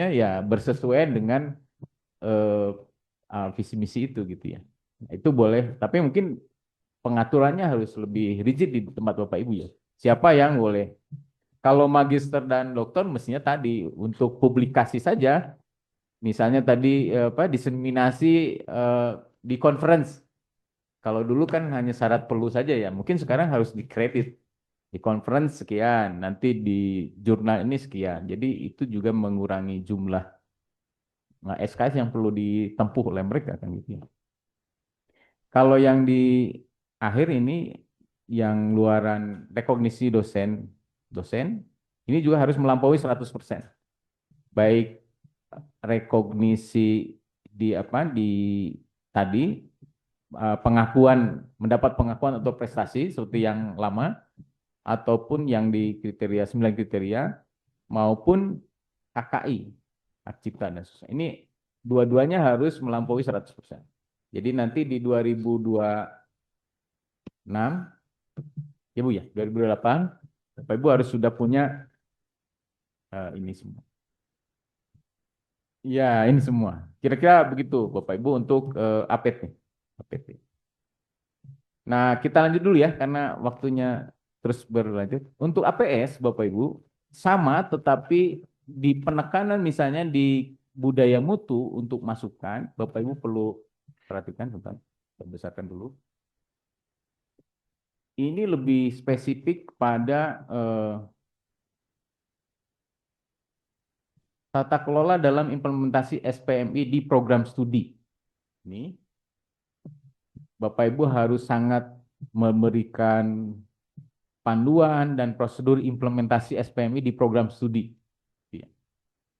ya bersesuaian dengan eh, visi misi itu gitu ya. Nah, itu boleh, tapi mungkin pengaturannya harus lebih rigid di tempat Bapak Ibu ya. Siapa yang boleh? Kalau magister dan doktor mestinya tadi untuk publikasi saja, misalnya tadi apa diseminasi eh, di conference. Kalau dulu kan hanya syarat perlu saja ya, mungkin sekarang harus dikredit di conference sekian, nanti di jurnal ini sekian. Jadi itu juga mengurangi jumlah SKS yang perlu ditempuh oleh mereka kan gitu ya. Kalau yang di akhir ini yang luaran rekognisi dosen dosen ini juga harus melampaui 100%. Baik rekognisi di apa di tadi pengakuan mendapat pengakuan atau prestasi seperti yang lama ataupun yang di kriteria 9 kriteria maupun KKI hak cipta dan seterusnya. Ini dua-duanya harus melampaui 100%. Jadi nanti di 2026 ya Bu ya, 2028 Bapak Ibu harus sudah punya ini semua. Ya, ini semua. Kira-kira begitu Bapak Ibu untuk APT. APT. Nah, kita lanjut dulu ya karena waktunya terus berlanjut. Untuk APS Bapak Ibu sama tetapi di penekanan misalnya di budaya mutu untuk masukan, Bapak Ibu perlu perhatikan tentang saya besarkan dulu. Ini lebih spesifik pada tata kelola dalam implementasi SPMI di program studi. Ini Bapak Ibu harus sangat memberikan panduan dan prosedur implementasi SPMI di program studi. Ya.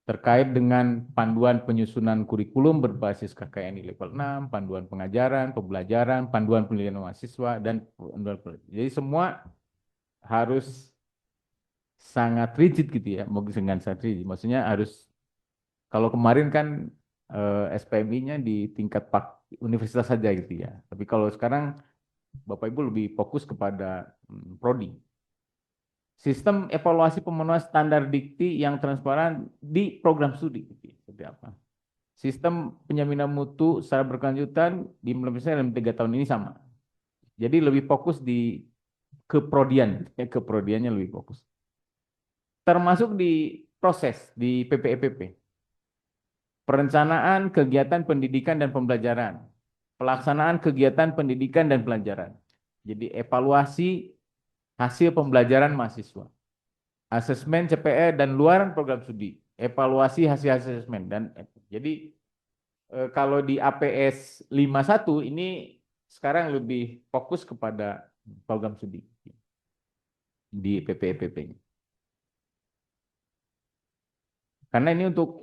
Terkait dengan panduan penyusunan kurikulum berbasis KKNI level 6, panduan pengajaran, pembelajaran, panduan penelitian mahasiswa, dan panduan penelitian. Jadi semua harus sangat rigid gitu ya, mungkin dengan sangat rigid. Maksudnya harus, kalau kemarin kan SPMI-nya di tingkat universitas saja gitu ya. Tapi kalau sekarang Bapak Ibu lebih fokus kepada prodi. Sistem evaluasi pemenuhan standar dikti yang transparan di program studi. Seperti apa? Sistem penjaminan mutu secara berkelanjutan diimplementasikan dalam 3 tahun ini sama. Jadi lebih fokus di keprodian, keprodiannya lebih fokus. Termasuk di proses di PPEPP. Perencanaan kegiatan pendidikan dan pembelajaran. Pelaksanaan kegiatan pendidikan dan pelajaran. Jadi evaluasi hasil pembelajaran mahasiswa. Asesmen CPE dan luaran program studi, evaluasi hasil asesmen dan jadi kalau di APS 51 ini sekarang lebih fokus kepada program studi di PPEPP-nya. Karena ini untuk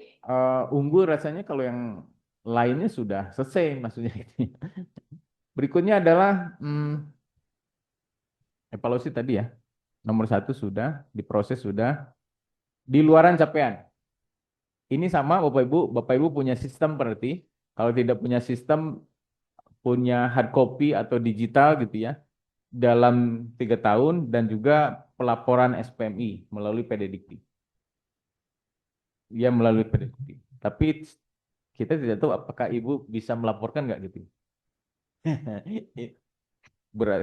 unggul rasanya kalau yang lainnya sudah selesai maksudnya. Berikutnya adalah evaluasi tadi ya. Nomor 1 sudah, diproses sudah, di luaran capaian. Ini sama Bapak Ibu punya sistem berarti. Kalau tidak punya sistem, punya hard copy atau digital gitu ya, dalam 3 tahun dan juga pelaporan SPMI melalui PDDikti. Ya melalui PDDikti. Tapi kita tidak tahu apakah Ibu bisa melaporkan nggak gitu.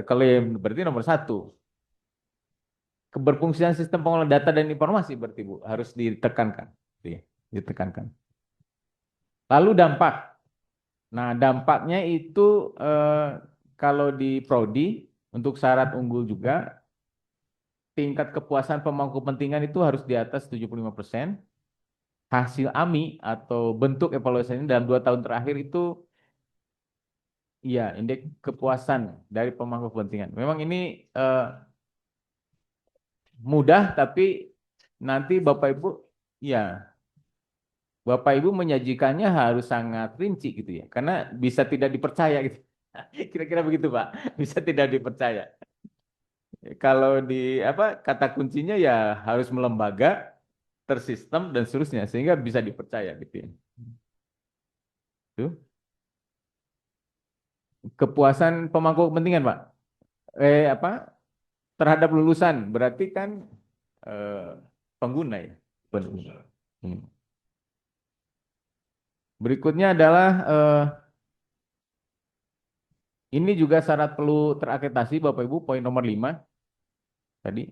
Kalau yang berarti nomor 1, keberfungsian sistem pengolahan data dan informasi berarti Bu harus ditekankan, gitu ya, ditekankan. Lalu dampak. Nah, dampaknya itu kalau di prodi untuk syarat unggul juga tingkat kepuasan pemangku kepentingan itu harus di atas 75%. Hasil AMI atau bentuk evaluasi ini dalam 2 tahun terakhir itu ya indeks kepuasan dari pemangku kepentingan. Memang ini mudah tapi nanti Bapak Ibu menyajikannya harus sangat rinci gitu ya. Karena bisa tidak dipercaya gitu. Kira-kira begitu, Pak. Bisa tidak dipercaya. Kalau di apa kata kuncinya ya harus melembaga, tersistem dan seterusnya sehingga bisa dipercaya gitu ya. Itu kepuasan pemangku kepentingan, Pak. Apa terhadap lulusan berarti kan eh, pengguna ya. Pengguna. Hmm. Berikutnya adalah ini juga syarat perlu terakreditasi Bapak Ibu, poin nomor 5 tadi.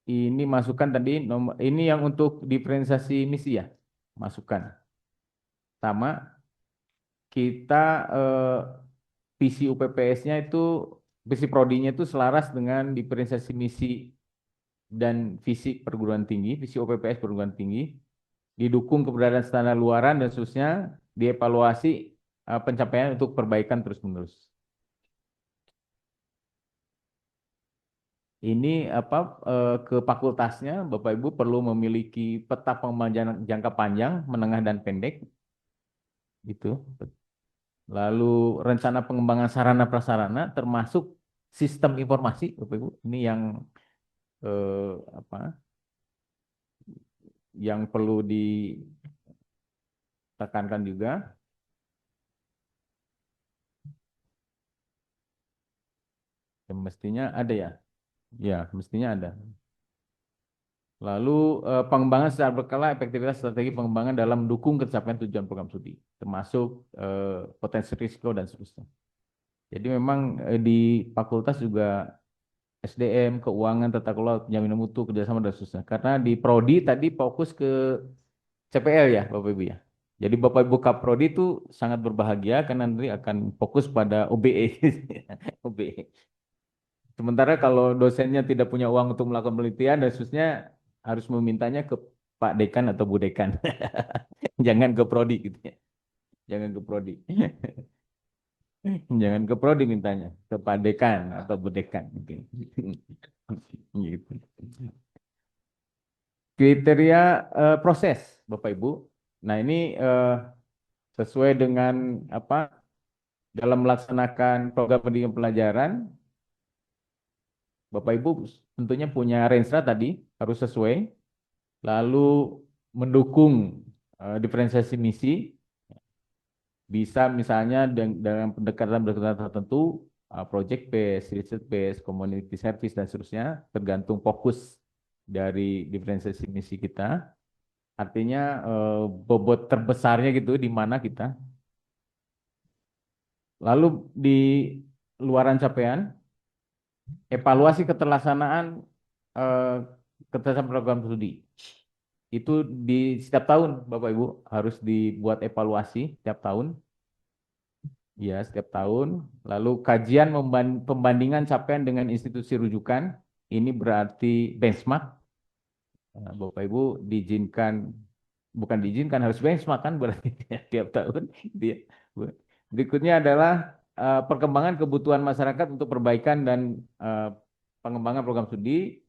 Ini masukan tadi nomor ini yang untuk diferensiasi misi ya. Masukan. Sama kita visi UPPS-nya itu visi prodinya itu selaras dengan diferensiasi misi dan visi perguruan tinggi, visi UPPS perguruan tinggi, didukung keberadaan standar luaran dan seterusnya, dievaluasi pencapaian untuk perbaikan terus-menerus. Ini apa ke fakultasnya Bapak Ibu perlu memiliki peta pengembangan jangka panjang, menengah dan pendek gitu. Lalu rencana pengembangan sarana prasarana termasuk sistem informasi Bapak Ibu. Ini yang apa yang perlu ditekankan juga. Mestinya ada ya. Ya, mestinya ada. Lalu pengembangan secara berkala efektivitas strategi pengembangan dalam mendukung tercapaian tujuan program studi, termasuk potensi risiko dan seterusnya. Jadi memang di fakultas juga SDM, keuangan, tata kelola, penjaminan mutu, kerjasama dan seterusnya. Karena di prodi tadi fokus ke CPL ya, Bapak Ibu ya. Jadi Bapak Ibu Kaprodi itu sangat berbahagia karena nanti akan fokus pada OBE. OBE. Sementara kalau dosennya tidak punya uang untuk melakukan penelitian dan seterusnya harus memintanya ke Pak Dekan atau Bu Dekan. Jangan ke prodi gitu ya. Jangan ke prodi. Jangan ke prodi mintanya, ke Pak Dekan atau Bu Dekan gitu. Gitu. Kriteria proses Bapak Ibu. Nah, ini sesuai dengan apa dalam melaksanakan program pendidikan pelajaran Bapak Ibu tentunya punya renstra tadi harus sesuai, lalu mendukung diferensiasi misi, bisa misalnya dengan pendekatan-pendekatan tertentu, project based, research based, community service dan seterusnya, tergantung fokus dari diferensiasi misi kita. Artinya bobot terbesarnya gitu di mana kita. Lalu di luaran capaian, evaluasi keterlaksanaan eh, keterlaksanaan program studi. Itu di setiap tahun Bapak Ibu harus dibuat evaluasi setiap tahun. Ya, setiap tahun. Lalu kajian pembandingan capaian dengan institusi rujukan. Ini berarti benchmark. Bapak Ibu diizinkan, bukan diizinkan, harus benchmark kan berarti tiap tahun. Dia. Berikutnya adalah perkembangan kebutuhan masyarakat untuk perbaikan dan pengembangan program studi.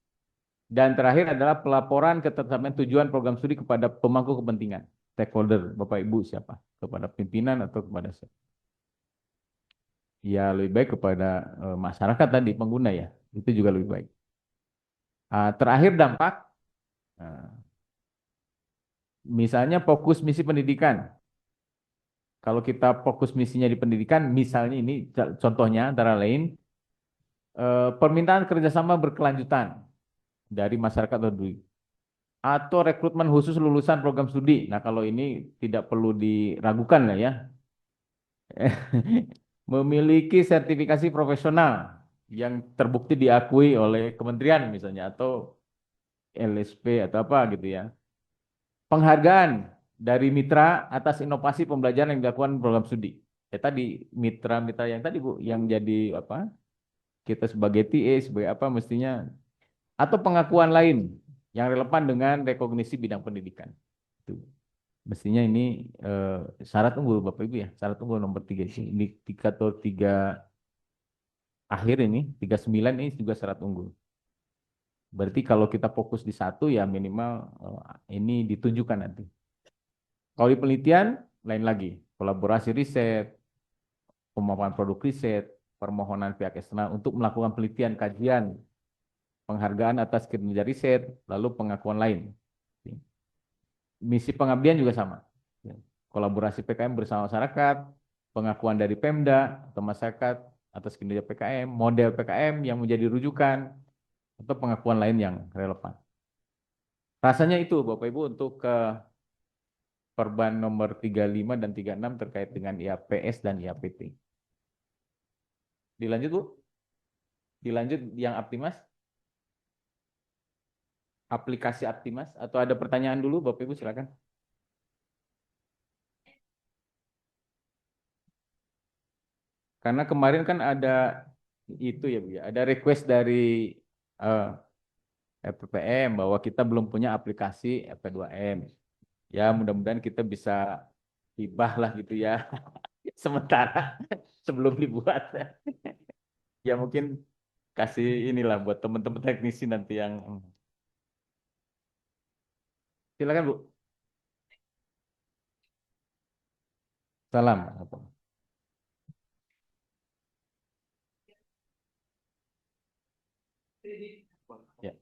Dan terakhir adalah pelaporan ketetapan tujuan program studi kepada pemangku kepentingan, stakeholder, Bapak Ibu siapa? Kepada pimpinan atau kepada siapa? Ya lebih baik kepada masyarakat tadi, pengguna ya. Itu juga lebih baik. Terakhir dampak, uh, misalnya fokus misi pendidikan. Kalau kita fokus misinya di pendidikan, misalnya ini contohnya antara lain, permintaan kerjasama berkelanjutan dari masyarakat atau rekrutmen khusus lulusan program studi. Nah, kalau ini tidak perlu diragukan lah ya. Memiliki sertifikasi profesional yang terbukti diakui oleh kementerian misalnya atau LSP atau apa gitu ya. Penghargaan dari mitra atas inovasi pembelajaran yang dilakukan program studi. Ya tadi mitra-mitra yang tadi Bu yang jadi apa? Kita sebagai TA sebagai apa mestinya atau pengakuan lain yang relevan dengan rekognisi bidang pendidikan. Itu. Mestinya ini syarat unggul Bapak Ibu ya, syarat unggul nomor 3 indikator 3 akhir ini 39 ini juga syarat unggul. Berarti kalau kita fokus di satu ya minimal ini ditunjukkan nanti. Kalau di penelitian lain lagi, kolaborasi riset, pemaparan produk riset, permohonan pihak eksternal untuk melakukan penelitian kajian, penghargaan atas kinerja riset, lalu pengakuan lain. Misi pengabdian juga sama. Kolaborasi PKM bersama masyarakat, pengakuan dari Pemda atau masyarakat atas kinerja PKM, model PKM yang menjadi rujukan, atau pengakuan lain yang relevan. Rasanya itu Bapak Ibu untuk ke Perban nomor 35 dan 36 terkait dengan IAPS dan IAPT. Dilanjut Bu? Dilanjut yang Aptimas? Aplikasi Aptimas? Atau ada pertanyaan dulu Bapak Ibu silakan. Karena kemarin kan ada itu ya Bu ya, ada request dari eh, FPPM bahwa kita belum punya aplikasi FP2M. Ya mudah-mudahan kita bisa hibah lah gitu ya. Sementara sebelum dibuat. Ya mungkin kasih inilah buat teman-teman teknisi nanti yang silakan Bu. Salam. Ya.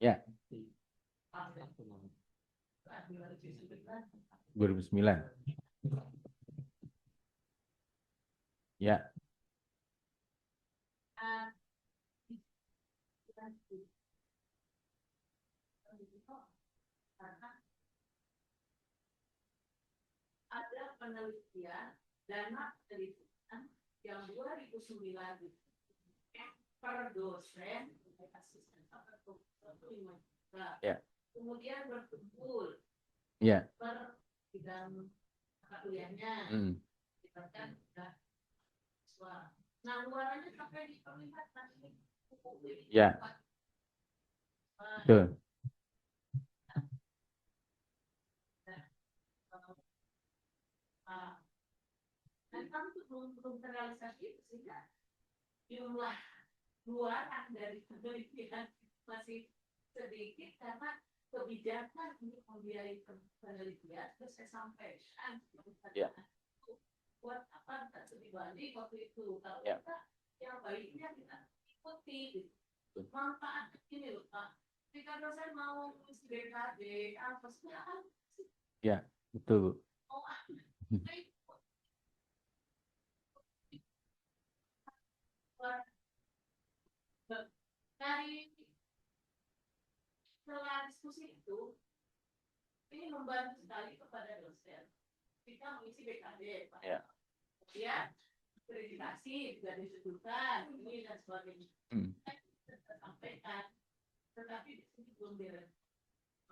Ya. 2009. Ya. Ada penelitian dana penelitian yang 2009 per dosen asisten per 5 juta. Ya. Kemudian berkumpul Ya. per bidang kuliahnya. Kita kan sudah siswa. Nah, luarannya sampai di pemerintah nanti. Ya. Betul. Dan kan belum terrealisasi sehingga jumlah luaran dari penelitian masih sedikit karena kebijakan untuk membiayai penelitian terus saya sampaikan buat apa dibanding waktu itu kalau kita yang baiknya kita ikuti gitu. Manfaat ini loh Pak jika dosen mau BKD apa segala ya betul dari setelah diskusi itu ini membantu sekali kepada dosen kita mengisi BKD Pak. Ya. Kemudian verifikasi juga disebutkan ini dan sebagainya. Kita sampaikan, tetapi di sini belum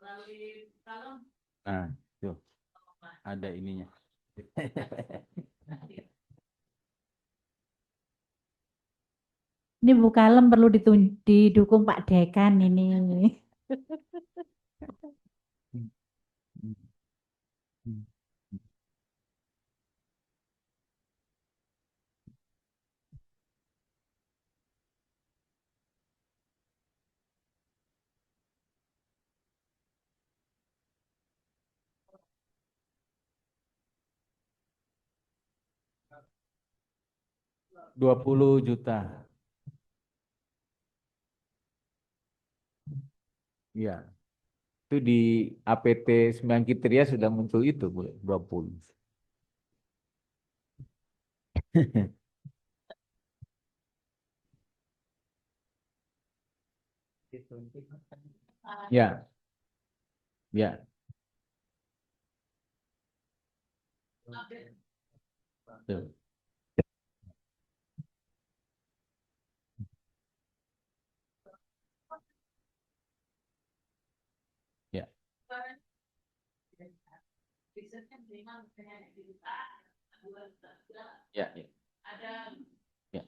melalui kalem. Nah, tuh ada ininya. Ini Bu Kalem perlu didukung Pak Dekan ini. 20 juta. Ya. Itu di APT 9 kriteria sudah muncul itu, Bu, 20. Ya. Ya. Tuh. Ya. Ya, ya. Ya.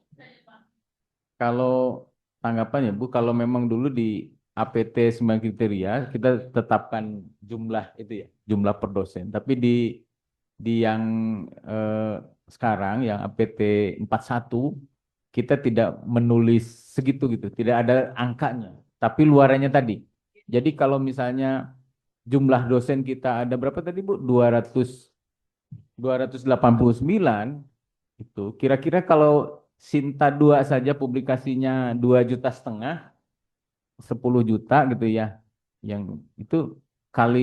Kalau tanggapan ya Bu, kalau memang dulu di APT 9 kriteria kita tetapkan jumlah itu ya, jumlah per dosen. Tapi di yang sekarang yang APT 41 kita tidak menulis segitu gitu, tidak ada angkanya, tapi luarannya tadi. Jadi kalau misalnya jumlah dosen kita ada berapa tadi Bu? 289 itu kira-kira kalau Sinta 2 saja publikasinya 2,5 juta, 10 juta gitu ya. Yang itu kali